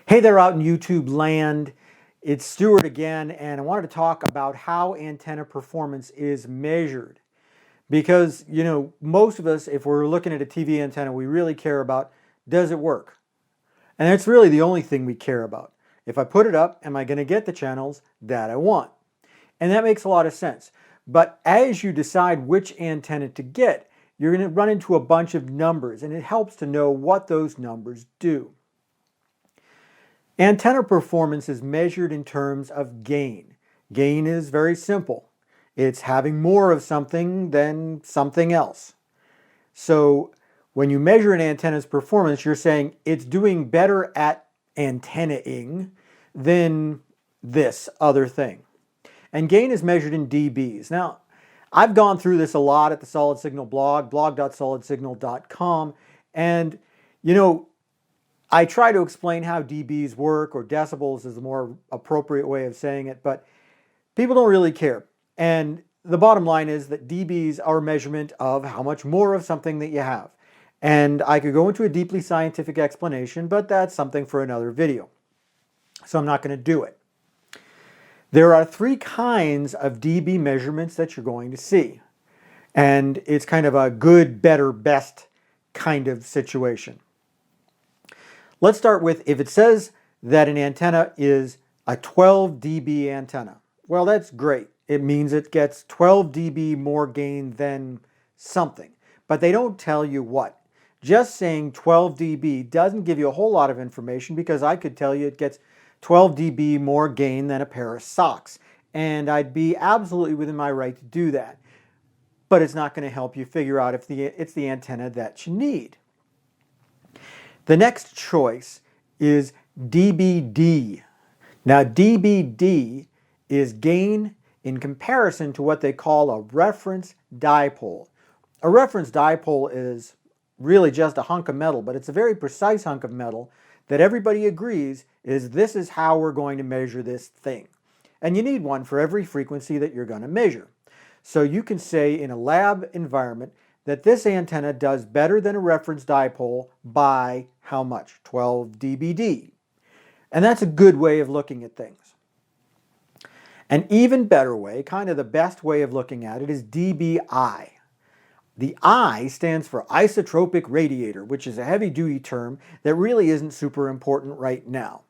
Hey there out in YouTube land, it's Stuart again, and I wanted to talk about how antenna performance is measured. Because, most of us, if we're looking at a TV antenna, we really care about, does it work? And that's really the only thing we care about. If I put it up, am I going to get the channels that I want? And that makes a lot of sense. But as you decide which antenna to get, you're going to run into a bunch of numbers, and it helps to know what those numbers do. Antenna performance is measured in terms of gain. Gain is very simple. It's having more of something than something else. So when you measure an antenna's performance, you're saying it's doing better at antennaing than this other thing. And gain is measured in dBs. Now, I've gone through this a lot at the Solid Signal blog, blog.solidsignal.com, and I try to explain how dBs work, or decibels is the more appropriate way of saying it, but people don't really care. And the bottom line is that dBs are a measurement of how much more of something that you have. And I could go into a deeply scientific explanation, but that's something for another video. So I'm not going to do it. There are three kinds of dB measurements that you're going to see. And it's kind of a good, better, best kind of situation. Let's start with, if it says that an antenna is a 12 dB antenna, well, that's great. It means it gets 12 dB more gain than something, but they don't tell you what. Just saying 12 dB doesn't give you a whole lot of information, because I could tell you it gets 12 dB more gain than a pair of socks, and I'd be absolutely within my right to do that. But it's not going to help you figure out if it's the antenna that you need. The next choice is dBd. Now, dBd is gain in comparison to what they call a reference dipole. A reference dipole is really just a hunk of metal, but it's a very precise hunk of metal that everybody agrees this is how we're going to measure this thing. And you need one for every frequency that you're going to measure. So you can say in a lab environment that this antenna does better than a reference dipole by how much? 12 dBd. And that's a good way of looking at things. An even better way, kind of the best way of looking at it, is dBi. The I stands for isotropic radiator, which is a heavy-duty term that really isn't super important right now.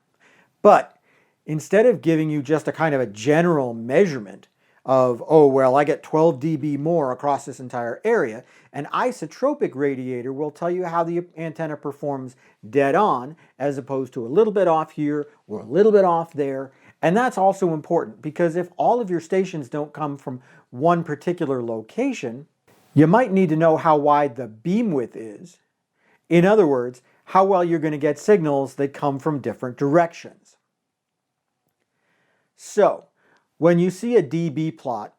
But instead of giving you just a kind of a general measurement of, oh, well, I get 12 dB more across this entire area, an isotropic radiator will tell you how the antenna performs dead on, as opposed to a little bit off here or a little bit off there. And that's also important, because if all of your stations don't come from one particular location, you might need to know how wide the beam width is. In other words, how well you're going to get signals that come from different directions. So, when you see a dB plot,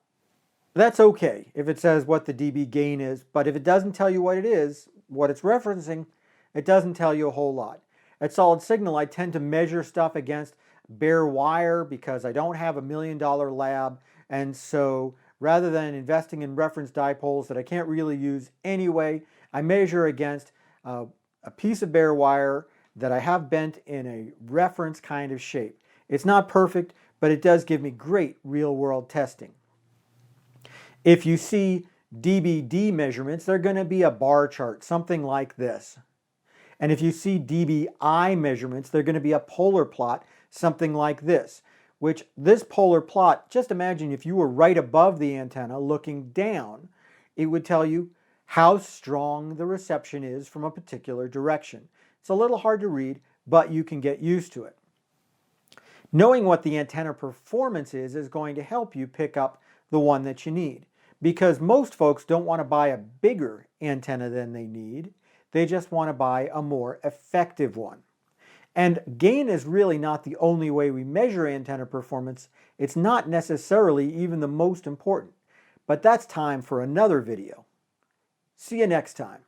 that's okay if it says what the dB gain is, but if it doesn't tell you what it is, what it's referencing, it doesn't tell you a whole lot. At Solid Signal, I tend to measure stuff against bare wire because I don't have $1 million lab, and so rather than investing in reference dipoles that I can't really use anyway, I measure against a piece of bare wire that I have bent in a reference kind of shape. It's not perfect, but it does give me great real-world testing. If you see dBd measurements, they're going to be a bar chart, something like this. And if you see dBi measurements, they're going to be a polar plot, something like this. Which this polar plot, just imagine if you were right above the antenna looking down, it would tell you how strong the reception is from a particular direction. It's a little hard to read, but you can get used to it. Knowing what the antenna performance is going to help you pick up the one that you need, because most folks don't want to buy a bigger antenna than they need. They just want to buy a more effective one. And gain is really not the only way we measure antenna performance. It's not necessarily even the most important, but that's time for another video. See you next time.